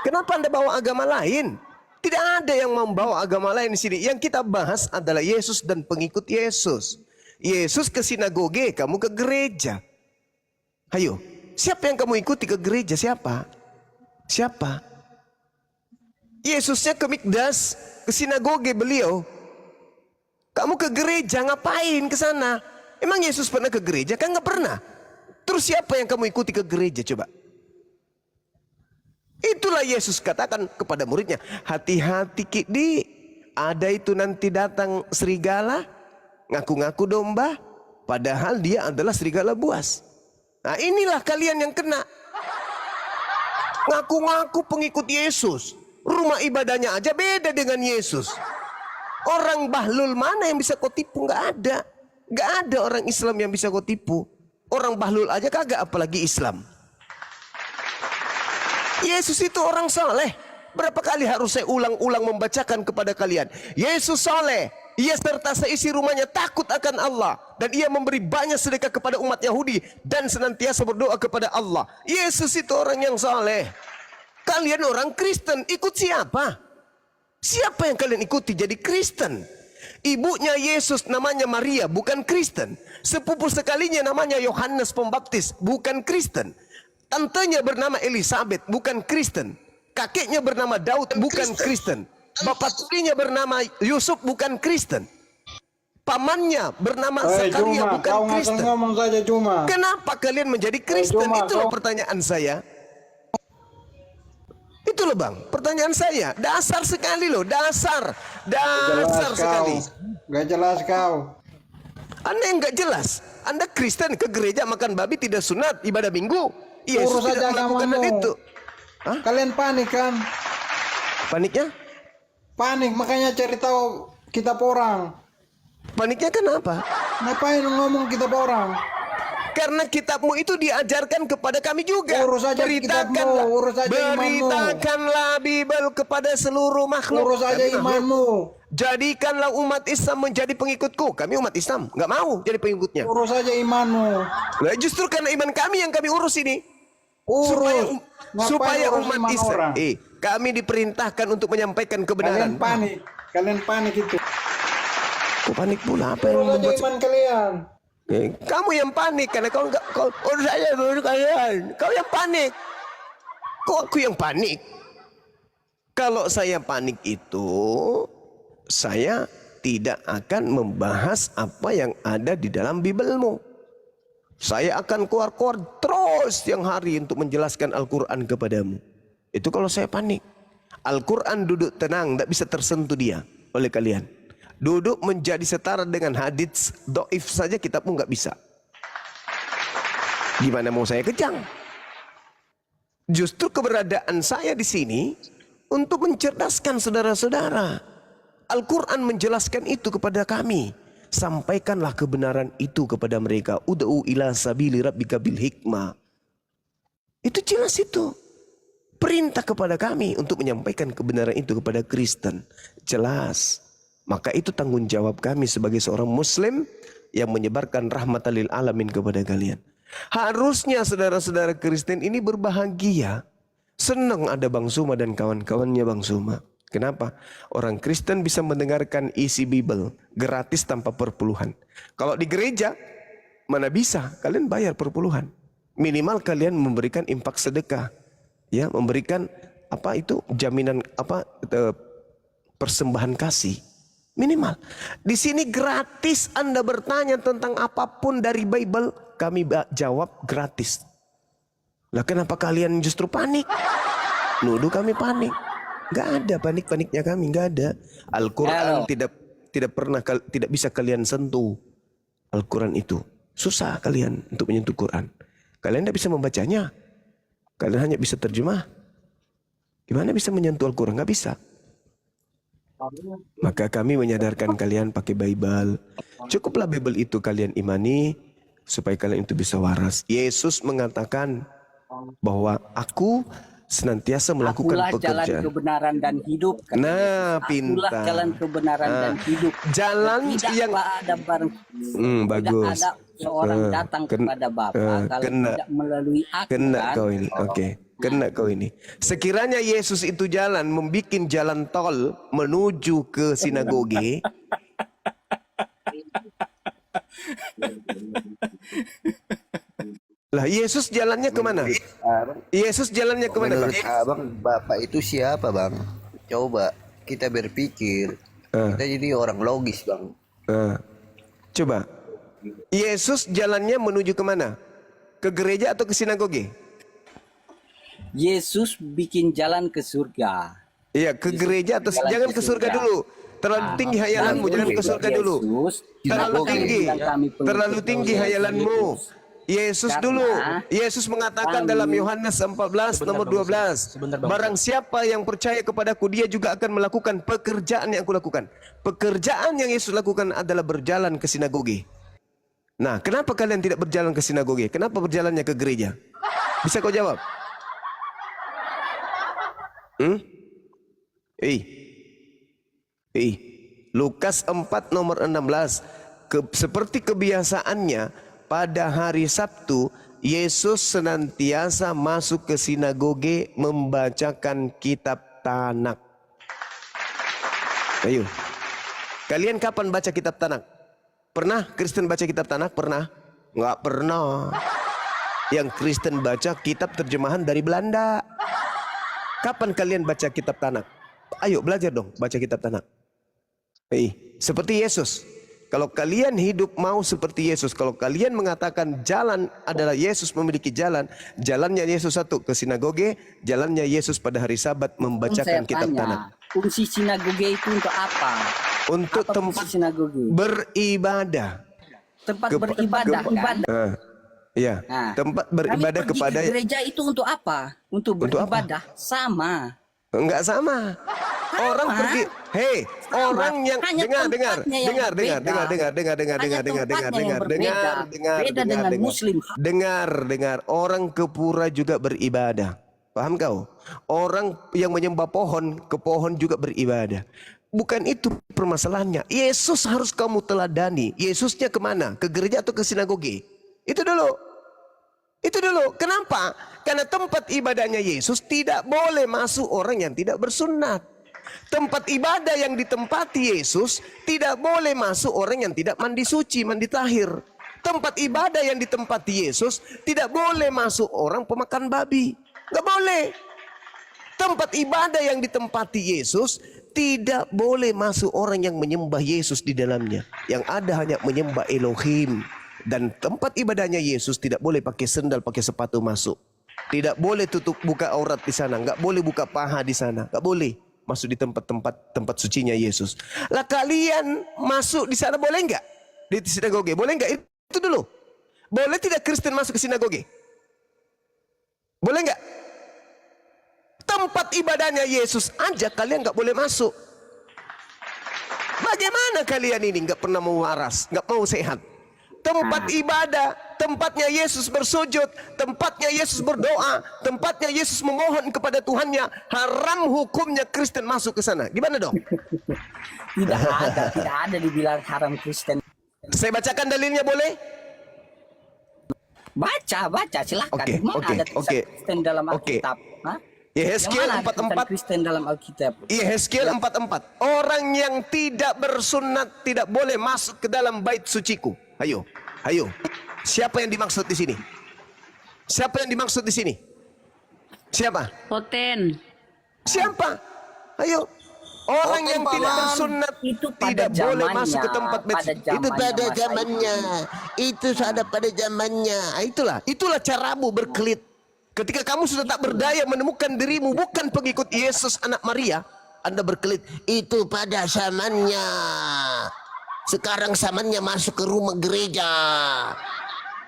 Kenapa Anda bawa agama lain? Tidak ada yang membawa agama lain di sini. Yang kita bahas adalah Yesus dan pengikut Yesus. Yesus ke sinagoge, kamu ke gereja. Ayo, siapa yang kamu ikuti ke gereja? Siapa? Yesusnya ke Mikdas, ke sinagoge beliau. Kamu ke gereja ngapain ke sana? Emang Yesus pernah ke gereja? Kan nggak pernah. Terus siapa yang kamu ikuti ke gereja coba? Itulah Yesus katakan kepada muridnya, hati-hati Kidi, ada itu nanti datang serigala, ngaku-ngaku domba, padahal dia adalah serigala buas. Nah inilah kalian yang kena. Ngaku-ngaku pengikut Yesus, rumah ibadahnya aja beda dengan Yesus. Orang bahlul mana yang bisa kau tipu? Nggak ada. Nggak ada orang Islam yang bisa kau tipu. Orang bahlul aja kagak, apalagi Islam. Yesus itu orang saleh. Berapa kali harus saya ulang-ulang membacakan kepada kalian? Yesus saleh. Ia serta seisi rumahnya takut akan Allah. Dan ia memberi banyak sedekah kepada umat Yahudi. Dan senantiasa berdoa kepada Allah. Yesus itu orang yang saleh. Kalian orang Kristen, ikut siapa? Siapa yang kalian ikuti jadi Kristen? Ibunya Yesus namanya Maria, bukan Kristen. Sepupu sekalinya namanya Yohanes Pembaptis, bukan Kristen. Tantenya bernama Elizabeth, bukan Kristen. Kakeknya bernama Daud, bukan Kristen. Bapak tirinya bernama Yusuf, bukan Kristen. Pamannya bernama Zakaria, bukan Kristen. Kenapa kalian menjadi Kristen? Itulah pertanyaan saya. Itu loh bang, pertanyaan saya. Dasar sekali loh, dasar sekali. Gak jelas kau. Anda yang gak jelas. Anda Kristen ke gereja makan babi tidak sunat ibadah minggu. Yesus Urus tidak aja melakukan hal agamamu. itu. Hah? Kalian panik kan? Paniknya? Panik makanya cari tahu kitab orang. Paniknya kenapa? Ngapain lu ngomong kitab orang? Karena kitabmu itu diajarkan kepada kami juga. Urus aja kitabmu, urus aja imanmu. Beritakanlah Bible kepada seluruh makhluk. Urus aja imanmu. Jadikanlah umat Islam menjadi pengikutku. Kami umat Islam, nggak mau jadi pengikutnya. Urus aja imanmu. Nah, justru karena iman kami yang kami urus ini. Urus. Supaya urus umat iman Islam. orang? Kami diperintahkan untuk menyampaikan kebenaran. Kalian panik itu. Kok panik pula? Apa yang Urus aja membuat iman kalian. kamu yang panik karena kau urus aja urus kalian. Kau yang panik. Kok aku yang panik? Kalau saya panik itu, saya tidak akan membahas apa yang ada di dalam Biblemu. Saya akan keluar terus yang hari untuk menjelaskan Al-Quran kepadamu. Itu kalau saya panik. Al-Quran duduk tenang, tidak bisa tersentuh dia oleh kalian. Duduk menjadi setara dengan hadits doif saja kitabmu nggak bisa. Gimana mau saya kejang? Justru keberadaan saya di sini untuk mencerdaskan saudara-saudara. Al-Quran menjelaskan itu kepada kami. Sampaikanlah kebenaran itu kepada mereka. Ud'u ila sabili rabbika bil hikmah. Itu jelas itu. Perintah kepada kami untuk menyampaikan kebenaran itu kepada Kristen. Jelas. Maka itu tanggung jawab kami sebagai seorang Muslim yang menyebarkan rahmatan lil alamin kepada kalian. Harusnya saudara-saudara Kristen ini berbahagia. Senang ada Bang Suma dan kawan-kawannya Bang Suma. Kenapa? Orang Kristen bisa mendengarkan isi Bible gratis tanpa perpuluhan. Kalau di gereja, mana bisa? Kalian bayar perpuluhan. Minimal kalian memberikan infak sedekah. Ya, memberikan apa itu jaminan persembahan kasih. Minimal. Di sini gratis Anda bertanya tentang apapun dari Bible, kami jawab gratis. Lah kenapa kalian justru panik? Nuduh kami panik. Gak ada panik-paniknya kami, gak ada. Al-Quran tidak pernah tidak bisa kalian sentuh. Al-Quran itu susah kalian untuk menyentuh Quran. Kalian tidak bisa membacanya. Kalian hanya bisa terjemah. Gimana bisa menyentuh Al-Quran? Gak bisa. Maka kami menyadarkan kalian pakai Bible. Cukuplah Bible itu kalian imani supaya kalian itu bisa waras. Yesus mengatakan bahwa aku senantiasa melakukan Akulah pekerjaan. jalan kebenaran dan hidup. Nah, pintar. Akulah jalan kebenaran dan hidup. Jalan tidak yang ada barang. bagus. Tidak ada seorang datang kepada Bapa kalau tidak melalui aku. Kena kau ini. Oke. Kena kau ini. Sekiranya Yesus itu jalan membuat jalan tol menuju ke sinagoge. Lah Yesus jalannya kemana? Yesus jalannya kemana? Menurut abang, Bapak itu siapa bang? Coba kita berpikir. Kita jadi orang logis bang. Coba. Yesus jalannya menuju kemana? Ke gereja atau ke sinagoge? Yesus bikin jalan ke surga. Iya, ke gereja atau jangan ke surga dulu. Terlalu tinggi hayalanmu, jangan ke surga dulu. Terlalu tinggi. Terlalu tinggi hayalanmu. Yesus dulu. Yesus mengatakan dalam Yohanes 14 nomor 12. Barang siapa yang percaya kepadaku, dia juga akan melakukan pekerjaan yang aku lakukan. Pekerjaan yang Yesus lakukan adalah berjalan ke sinagoge. Nah, kenapa kalian tidak berjalan ke sinagoge? Kenapa berjalannya ke gereja? Bisa kau jawab? Lukas 4 nomor 16. Seperti kebiasaannya pada hari Sabtu, Yesus senantiasa masuk ke sinagoge membacakan kitab Tanak. Ayo. Kalian kapan baca kitab Tanak? Pernah Kristen baca kitab Tanak? Pernah? Enggak pernah. Yang Kristen baca kitab terjemahan dari Belanda. Kapan kalian baca kitab Tanak? Ayo belajar dong baca kitab Tanak. Seperti Yesus. Kalau kalian hidup mau seperti Yesus, kalau kalian mengatakan jalan adalah Yesus memiliki jalan, jalannya Yesus satu ke sinagoge, jalannya Yesus pada hari Sabat membacakan kitab Tanak. Fungsi sinagoge itu untuk apa? Untuk apa tempat sinagoge? Beribadah. Tempat beribadah kan? Iya, tempat beribadah kepada gereja itu untuk apa? Untuk beribadah. Sama. Enggak sama. Orang pergi Hei, orang yang Hanya dengar, tempatnya yang berbeda. Hanya tempatnya yang berbeda. Beda dengan Muslim. dengar, orang ke pura juga beribadah. Paham kau? Orang yang menyembah pohon, ke pohon juga beribadah. Bukan itu permasalahannya. Yesus harus kamu teladani. Yesusnya kemana? Ke gereja atau ke sinagoge? Itu dulu. Itu dulu. Kenapa? Karena tempat ibadahnya Yesus tidak boleh masuk orang yang tidak bersunat. Tempat ibadah yang ditempati Yesus tidak boleh masuk orang yang tidak mandi suci, mandi tahir. Tempat ibadah yang ditempati Yesus tidak boleh masuk orang pemakan babi. Gak boleh. Tempat ibadah yang ditempati Yesus tidak boleh masuk orang yang menyembah Yesus di dalamnya. Yang ada hanya menyembah Elohim. Dan tempat ibadahnya Yesus tidak boleh pakai sendal, pakai sepatu masuk. Tidak boleh tutup buka aurat di sana. Gak boleh buka paha di sana. Gak boleh masuk di tempat sucinya Yesus. Lah kalian masuk di sana boleh nggak? Di sinagoge boleh nggak? Itu dulu. Boleh tidak Kristen masuk ke sinagoge? Boleh nggak? Tempat ibadahnya Yesus aja kalian nggak boleh masuk. Bagaimana kalian ini nggak pernah mau waras, nggak mau sehat? Tempat ibadah, tempatnya Yesus bersujud, tempatnya Yesus berdoa, tempatnya Yesus memohon kepada Tuhannya. Haram hukumnya Kristen masuk ke sana. Gimana dong? Tidak ada dibilang haram Kristen. Saya bacakan dalilnya boleh? Baca, silakan. Oke, Mana oke, ada tulisan oke. Kristen dalam Oke. Alkitab? Hah? Yehezkiel Yang mana ada tulisan 4:4. Kristen dalam Alkitab? Yehezkiel 4:4. Orang yang tidak bersunat tidak boleh masuk ke dalam bait suciku. Ayo. Siapa yang dimaksud di sini? Siapa yang dimaksud di sini? Siapa? Poten. Siapa? Ayo. Orang yang tidak bersunat Itu pada tidak boleh zamannya, masuk ke tempat bait pada suci. Itu pada masa zamannya. Itu ada pada zamannya. Itulah caramu berkelit. Ketika kamu sudah tak berdaya menemukan dirimu bukan pengikut Yesus anak Maria, Anda berkelit. Itu pada zamannya. Sekarang zamannya masuk ke rumah gereja.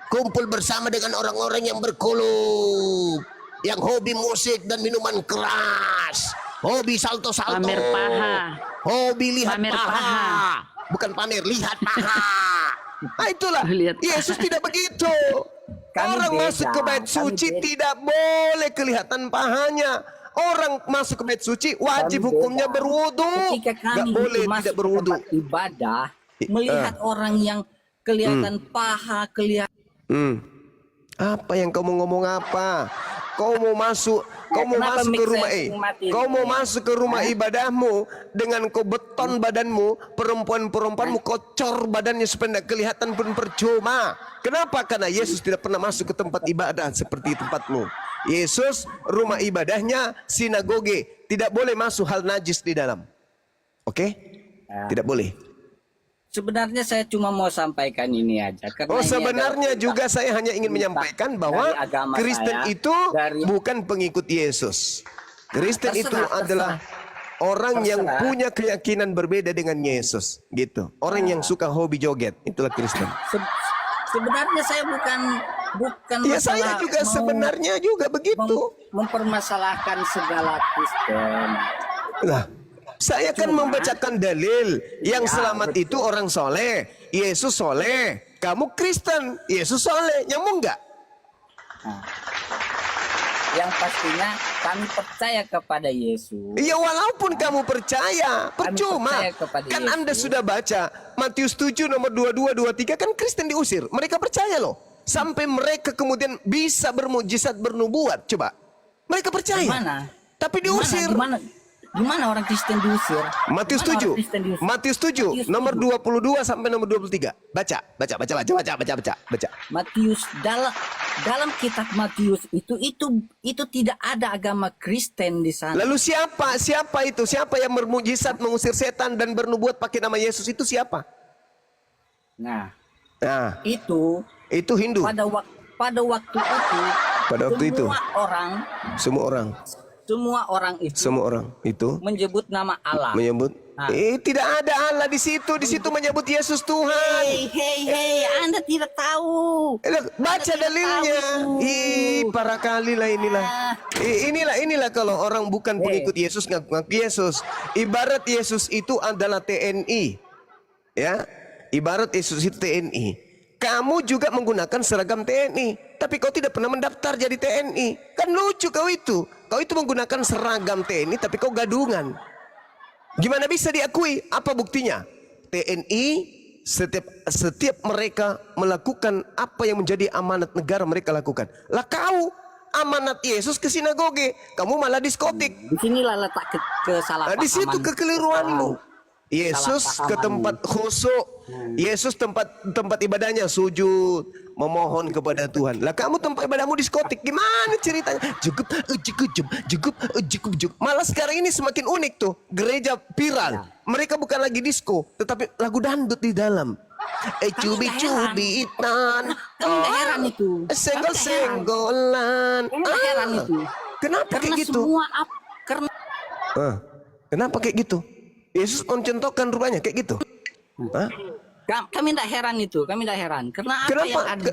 Kumpul bersama dengan orang-orang yang berkulub, yang hobi musik dan minuman keras, hobi salto-salto, Pamer paha. hobi lihat Pamer paha. paha. Bukan pamer, lihat paha. Nah itulah, Lihat paha. Yesus tidak begitu. Kami Orang beda, masuk ke bait kami suci beda. tidak boleh kelihatan pahanya. Orang masuk ke bait suci wajib Kami hukumnya beda. berwudu. Ketika Gak kami boleh itu masuk tidak ke berwudu. tempat ibadah, melihat orang yang kelihatan paha, kelihatan Apa yang kau mau ngomong apa? Kau mau masuk, kenapa ke mix rumah saya mati kau ini? mau masuk ke rumah ibadahmu dengan kau beton badanmu, perempuanmu kau cor badannya supaya tidak kelihatan pun percuma. Kenapa? Karena Yesus tidak pernah masuk ke tempat ibadah seperti tempatmu. Yesus rumah ibadahnya sinagoge, tidak boleh masuk hal najis di dalam. Oke? Tidak boleh. Sebenarnya saya cuma mau sampaikan ini aja. Karena Oh ini sebenarnya adalah juga saya hanya ingin menyampaikan bahwa dari agama Kristen saya, itu dari- bukan pengikut Yesus. Kristen itu terserah. adalah orang yang Terserah. punya keyakinan berbeda dengan Yesus, gitu. Orang yang suka hobi joget, itulah Kristen. sebenarnya saya bukan Ya saya masalah juga mau sebenarnya juga begitu. mempermasalahkan segala Kristen. Nah, saya kan membacakan dalil yang Ya, selamat betul. itu orang soleh, Yesus soleh. Kamu Kristen, Yesus soleh, nyambung nggak? Yang pastinya kami percaya kepada Yesus. Iya walaupun kamu percaya, percuma. percaya kepada Kan Yesus. Anda sudah baca Matius 7 nomor 22, 23 kan Kristen diusir. Mereka percaya loh. Sampai mereka kemudian bisa bermujizat bernubuat. Coba. Mereka percaya. Gimana? Tapi diusir. Gimana orang Kristen diusir? Matius Gimana 7. orang Kristen diusir? Matius 7 Matius nomor 7. 22 sampai nomor 23. Baca. Matius dalam kitab Matius itu tidak ada agama Kristen di sana. Lalu siapa itu? Siapa yang bermujizat mengusir setan dan bernubuat pakai nama Yesus itu siapa? Nah, Nah, itu itu Hindu. pada waktu itu Pada waktu itu. semua orang semua orang itu Semua orang itu menyebut nama Allah. menyebut tidak ada Allah di situ. Di situ menyebut Yesus Tuhan. Hei, Anda tidak tahu. Baca dalilnya. Para kali lah inilah. Inilah kalau orang bukan pengikut Yesus ngaku Yesus. Ibarat Yesus itu adalah TNI. Ya. Ibarat Yesus itu TNI. Kamu juga menggunakan seragam TNI, tapi kau tidak pernah mendaftar jadi TNI. Kan lucu kau itu. Kau itu menggunakan seragam TNI tapi kau gadungan. Gimana bisa diakui? Apa buktinya? TNI setiap mereka melakukan apa yang menjadi amanat negara mereka lakukan. Lah kau amanat Yesus ke sinagoge, kamu malah diskotik. Di sinilah letak kesalahpahaman. Di situ kekeliruanmu. Yesus ke tempat khusyuk. Yesus tempat ibadahnya sujud, memohon kepada Tuhan. Lah kamu tempat ibadahmu diskotik. Gimana ceritanya? Cukup. Malah sekarang ini semakin unik tuh. Gereja viral. Mereka bukan lagi disco, tetapi lagu dangdut di dalam. Cubi-cubitan. Heran itu. Senggol-senggolan. Heran itu. Kenapa kayak gitu? Kenapa kayak gitu? Yesus mencontohkan rupanya kayak gitu. Kami tidak heran itu, kami tidak heran. Karena apa yang ada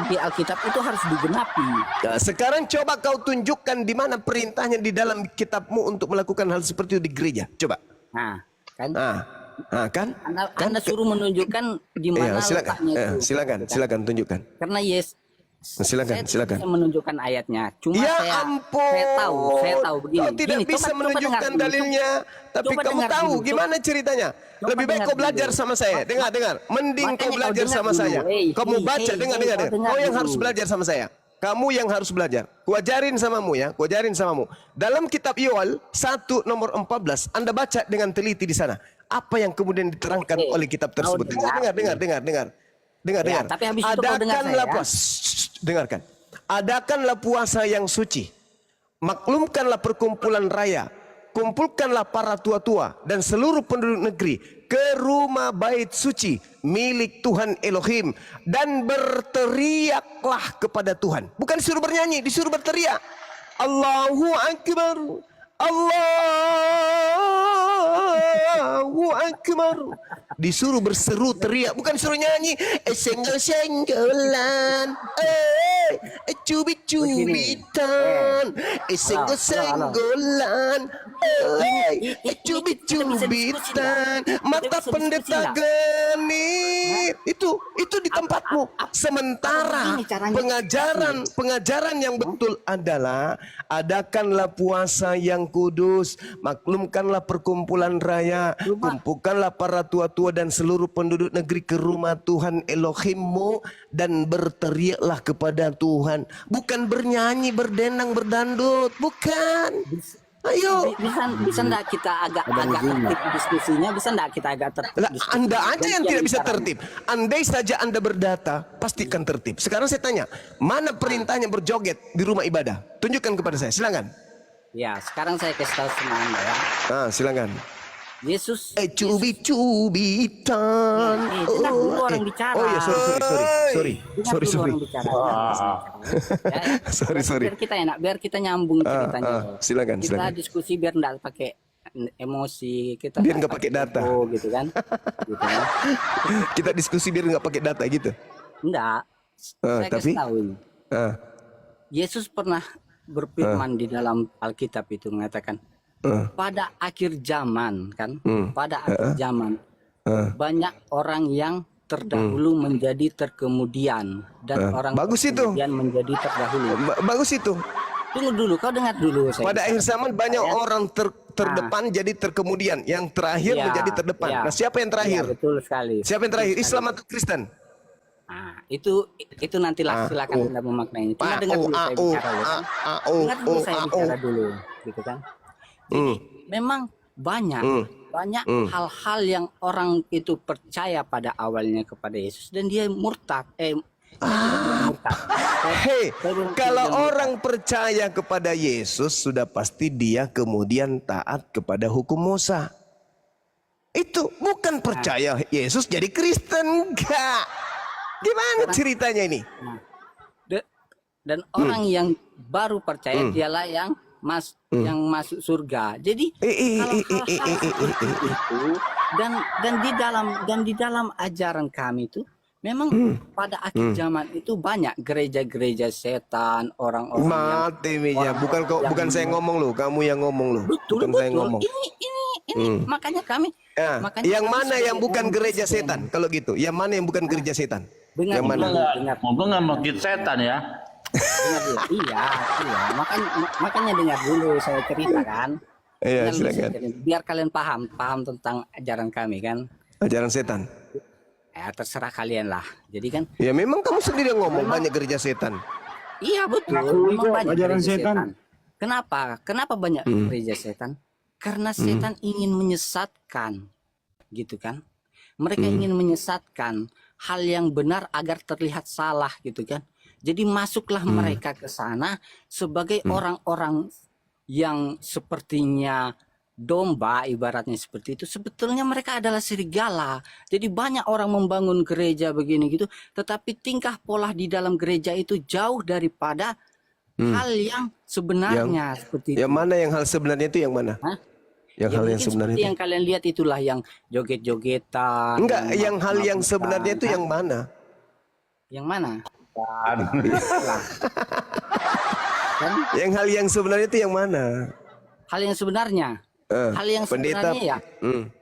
di Alkitab itu harus digenapi. Nah, sekarang coba kau tunjukkan di mana perintahnya di dalam kitabmu untuk melakukan hal seperti itu di gereja. Coba. Nah, kan? Kan? Anda suruh menunjukkan di mana letaknya itu. Silakan tunjukkan. Karena Silakan. Saya bisa menunjukkan ayatnya. Cuma ampun. saya tahu begini. Kau tidak bisa menunjukkan dalilnya, tapi kamu tahu gimana ceritanya. Lebih baik kau belajar sama saya. Dengar. Mending kau belajar sama saya. Kamu baca, dengar. Kau yang harus belajar sama saya. Kamu yang harus belajar. Kuajarin samamu ya, Dalam kitab Yoel 1 nomor 14, Anda baca dengan teliti di sana. Apa yang kemudian diterangkan oleh kitab tersebut. Dengar. Ya, tapi habis itu kau dengar saya. Dengarkan. Adakanlah puasa yang suci. Maklumkanlah perkumpulan raya. Kumpulkanlah para tua-tua dan seluruh penduduk negeri ke rumah bait suci milik Tuhan Elohim dan berteriaklah kepada Tuhan. Bukan disuruh bernyanyi, disuruh berteriak. Allahu Akbar. Allahu Akbar. Disuruh berseru teriak, bukan disuruh nyanyi. Senggol-senggolan, cubit-cubitan, senggol-senggolan, cubit-cubitan, mata pendeta genit. Itu di tempatmu. Sementara pengajaran yang betul adalah adakanlah puasa yang kudus, maklumkanlah perkumpulan raya, kumpulkanlah para tua-tua dan seluruh penduduk negeri ke rumah Tuhan Elohimmu dan berteriaklah kepada Tuhan. Bukan bernyanyi, berdendang, berdandut, bukan. Ayo. Bisa enggak kita agak tertib diskusinya? Bisa enggak kita agak tertib? Anda aja yang tidak bisa tertib. Andai saja Anda berdata, pastikan tertib. Sekarang saya tanya, mana perintahnya berjoget di rumah ibadah? Tunjukkan kepada saya, silakan. Ya, sekarang saya kasih tahu sama Anda ya. Silakan. Yesus cubit-cubitan. Dulu orang bicara. Oh ya, sorry. Sorry. Biar kita nyambung ceritanya. Silakan. Kita diskusi biar enggak pakai emosi, kita biar nggak pakai data. Gitu kan. Kita diskusi biar nggak pakai data gitu. Enggak. Saya kasih tahu ini. Yesus pernah berfirman di dalam Alkitab itu mengatakan pada akhir zaman kan, pada akhir zaman banyak orang yang terdahulu menjadi terkemudian dan orang bagus kemudian menjadi terdahulu. Bagus itu. Tunggu dulu, kau dengar dulu. Pada akhir zaman banyak orang terdepan jadi terkemudian, yang terakhir menjadi terdepan. Nah, siapa yang terakhir? Betul sekali. Siapa yang terakhir? Islam atau Kristen? Nah, itu nantilah silakan Anda memaknainya. Cuma dengar dulu saya bicara dulu. Dengar dulu saya bicara dulu, gitu kan. Jadi memang banyak hal-hal yang orang itu percaya pada awalnya kepada Yesus dan dia murtad. Kalau orang percaya kepada Yesus sudah pasti dia kemudian taat kepada hukum Musa. Itu bukan percaya Yesus jadi Kristen, enggak. Gimana ceritanya ini? Dan orang yang baru percaya dialah yang yang masuk surga. Jadi kalau hal-hal seperti itu dan di dalam ajaran kami itu memang pada akhir zaman itu banyak gereja-gereja setan, orang-orang Mati meja, bukan saya ngomong loh, kamu yang ngomong loh. betul Bukan saya ngomong. Ini makanya kami makanya Yang kami mana yang sebagai bukan umat gereja Kristen, setan? Kalau gitu, yang mana yang bukan gereja setan? dengar Yang mana? dulu, dengar Nggak masjid setan ya. dulu. Iya, makanya dengar dulu saya ceritakan. Iya, Dengar dulu saya silakan. cerita. Biar kalian paham tentang ajaran kami kan. Ajaran setan. Terserah kalian lah. Jadi kan, Ya memang kamu sendiri yang ngomong banyak gereja setan. iya betul. Memang banyak ajaran gereja setan. setan. Kenapa banyak gereja setan? Karena setan ingin menyesatkan, gitu kan? Mereka ingin menyesatkan hal yang benar agar terlihat salah, gitu kan? Jadi masuklah mereka ke sana sebagai orang-orang yang sepertinya domba, ibaratnya seperti itu. Sebetulnya mereka adalah serigala. Jadi banyak orang membangun gereja begini gitu, tetapi tingkah pola di dalam gereja itu jauh daripada hal yang sebenarnya seperti itu. Yang mana yang hal sebenarnya itu yang mana? Hah? Yang Ya hal yang mungkin sebenarnya seperti itu. yang kalian lihat itulah yang joget-jogetan. Enggak, yang hal yang mabuk-mabukan. sebenarnya itu yang mana? Yang mana? Kan? Yang hal yang sebenarnya itu yang mana? Hal yang sebenarnya. Hal yang pendeta, sebenarnya ya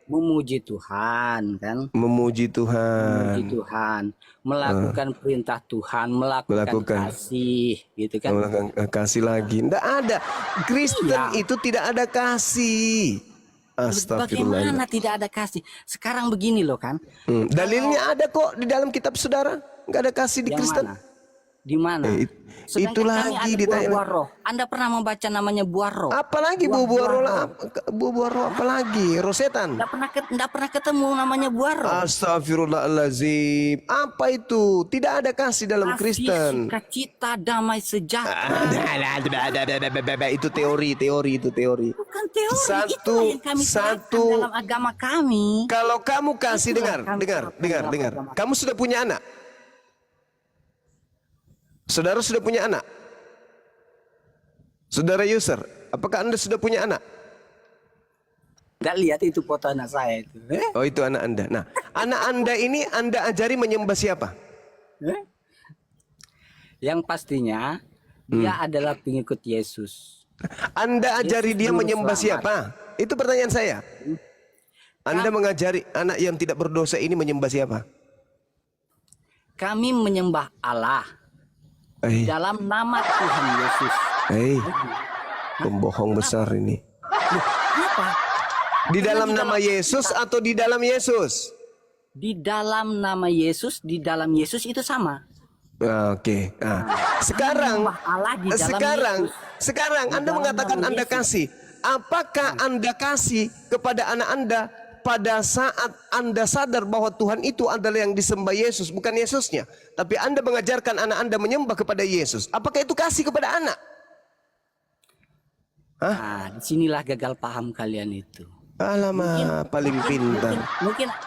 memuji Tuhan kan. memuji Memuji Tuhan. Tuhan, melakukan perintah Tuhan, melakukan kasih, gitu kan. Melakukan kasih lagi. Enggak ada. Kristen itu tidak ada kasih. Astagfirullah. Bagaimana tidak ada kasih? Sekarang begini loh kan. Dalilnya ada kok di dalam kitab saudara. Enggak ada kasih di Yang Kristen. mana? Di mana? Sedangkan Itu kami lagi ada ditanya. buah roh. Anda pernah membaca namanya buah roh? Apalagi buah-buah roh lah. Buah-buah roh apalagi? Roh setan. Nggak pernah ketemu namanya buah roh. Astagfirullahalazim. Apa itu? Tidak ada kasih dalam Kasih, Kristen. sukacita, damai, sejahtera. Itu teori. Bukan teori, Satu- itulah yang kami terapkan dalam agama kami. Kalau kamu kasih, Itulah dengar. kami terapkan dalam agama. Kamu sudah punya anak? Saudara sudah punya anak? Saudara user, apakah Anda sudah punya anak? Nggak lihat itu foto anak saya itu. Oh, itu anak Anda. Nah, anak Anda ini Anda ajari menyembah siapa? Yang pastinya dia adalah pengikut Yesus. Anda ajari dia Juru menyembah selamat. siapa? Itu pertanyaan saya. Anda mengajari anak yang tidak berdosa ini menyembah siapa? Kami menyembah Allah dalam nama Tuhan Yesus. Pembohong besar ini. Apa? Di dalam nama Yesus atau di dalam Yesus? Di dalam nama Yesus, di dalam Yesus itu sama. Oke. Nah, sekarang menyembah Allah di dalam Yesus. sekarang Anda dalam mengatakan nama Anda Yesus. kasih. Apakah Anda kasih kepada anak Anda pada saat Anda sadar bahwa Tuhan itu adalah yang disembah Yesus, bukan Yesusnya, tapi Anda mengajarkan anak Anda menyembah kepada Yesus? Apakah itu kasih kepada anak? Nah, disinilah gagal paham kalian itu. Alamak, paling pintar.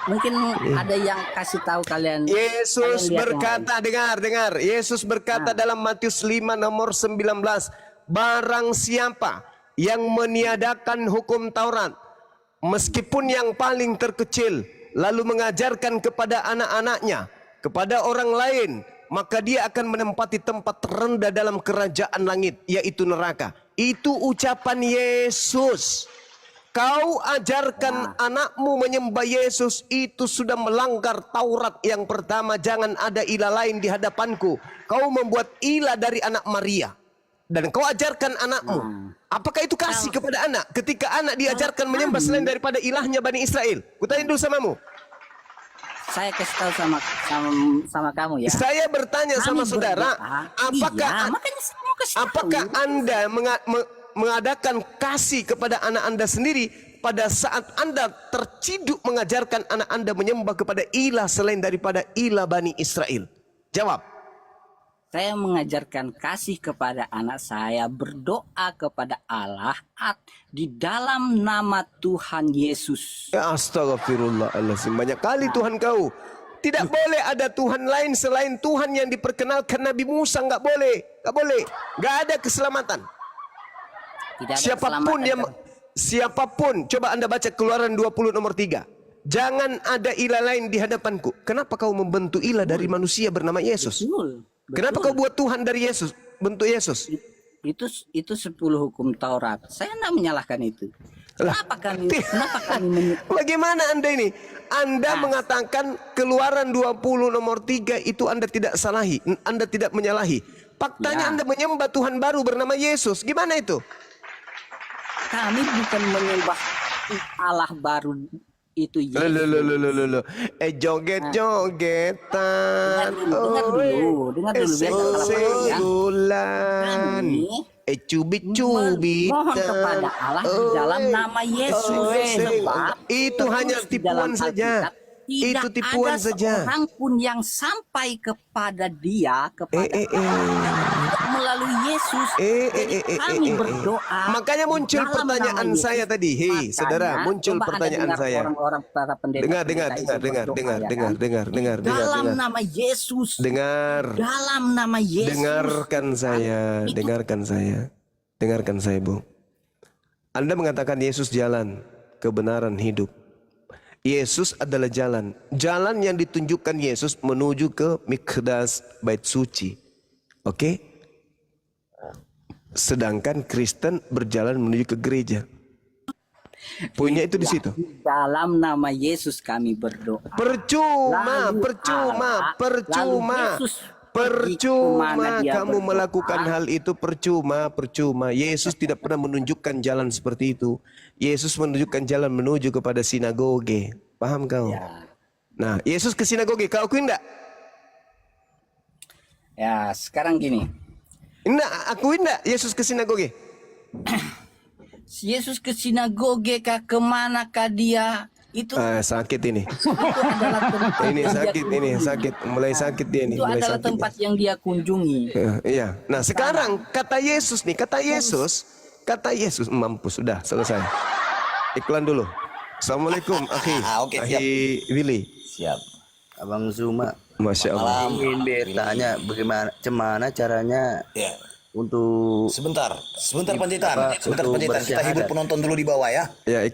Mungkin ada yang kasih tahu kalian. Yesus kalian lihat yang berkata, dengar. Yesus berkata dalam Matius 5 nomor 19, barang siapa yang meniadakan hukum Taurat, meskipun yang paling terkecil, lalu mengajarkan kepada anak-anaknya, kepada orang lain, maka dia akan menempati tempat terendah dalam kerajaan langit, yaitu neraka. Itu ucapan Yesus. Kau ajarkan anakmu menyembah Yesus, itu sudah melanggar Taurat yang pertama, jangan ada ilah lain di hadapanku. Kau membuat ilah dari anak Maria. Dan kau ajarkan anakmu. Apakah itu kasih kepada anak? Ketika anak diajarkan menyembah selain daripada ilahnya Bani Israel. Kutanya dulu samamu. Saya kasih tahu sama kamu ya. Saya bertanya sama Kami saudara, berdoa. Makanya saya mau kasih tahu. apakah Anda mengadakan kasih kepada anak Anda sendiri pada saat Anda terciduk mengajarkan anak Anda menyembah kepada ilah selain daripada ilah Bani Israel? Jawab. Saya mengajarkan kasih kepada anak saya, berdoa kepada Allah di dalam nama Tuhan Yesus. Ya astagfirullahaladzim. Banyak kali Tuhan kau. Tidak boleh ada Tuhan lain selain Tuhan yang diperkenalkan Nabi Musa. Nggak boleh. Nggak boleh. Nggak ada keselamatan. Tidak ada Siapapun keselamatan. siapapun, coba Anda baca Keluaran 20 nomor 3. Jangan ada ilah lain di hadapanku. Kenapa kau membentuk ilah dari manusia bernama Yesus? Betul. Kenapa kau buat Tuhan dari Yesus, bentuk Yesus? Itu 10 hukum Taurat. Saya tidak menyalahkan itu. Kenapa kami Bagaimana Anda ini? Anda mengatakan Keluaran 20 nomor 3 itu Anda tidak salahi, Anda tidak menyalahi. Faktanya Anda menyembah Tuhan baru bernama Yesus. Gimana itu? kami bukan menyembah Allah baru itu Yesus. Joget-jogetan. Dengar dulu biasa Bulan. Cubit-cubitan. Mohon kepada Allah di dalam nama Yesus. Sebab itu hanya di dalam tipuan saja. Alkitab tidak Itu tipuan ada saja. seorang pun yang sampai kepada dia melalui Yesus. Jadi kami berdoa. Makanya muncul dalam pertanyaan nama Yesus. saya tadi. Hei, Makanya, saudara, muncul coba Anda pertanyaan dengar saya. Orang-orang para pendeta Dengar, kita itu berdoa, ya kan? Dalam nama Yesus. Dengar. Dalam nama Yesus. Dengarkan saya. Dengarkan saya, Bu. Anda mengatakan Yesus jalan, kebenaran, hidup. Yesus adalah jalan. Jalan yang ditunjukkan Yesus menuju ke Mikdas, bait suci. Oke? Sedangkan Kristen berjalan menuju ke gereja. Poinnya itu di situ. Dalam nama Yesus kami berdoa. Percuma kamu melakukan hal itu, percuma. Yesus tidak pernah menunjukkan jalan seperti itu. Yesus menunjukkan jalan menuju kepada sinagoge. Paham kau? Ya. Nah, Yesus ke sinagoge, kau akui enggak? Ya, sekarang gini. Enggak, akui enggak Yesus ke sinagoge? Yesus ke sinagoge kah, kemanakah dia? Itu Sakit ini. adalah tempat Ini yang sakit, dia ini kunjungi. sakit. Mulai sakit dia nih. Itu Mulai adalah sakit. tempat yang dia kunjungi. Iya. Nah, sekarang kata Yesus nih, kata Yesus mampus, sudah selesai. Iklan dulu. Assalamualaikum, akhi. Oke, siap. Akhi Willy. Siap. Abang Zuma, Masya Allah. ingin bertanya bagaimana caranya Ya. untuk Sebentar Apa, Panjaitan. untuk Kita hibur bersyahadat. penonton dulu di bawah ya. Ya,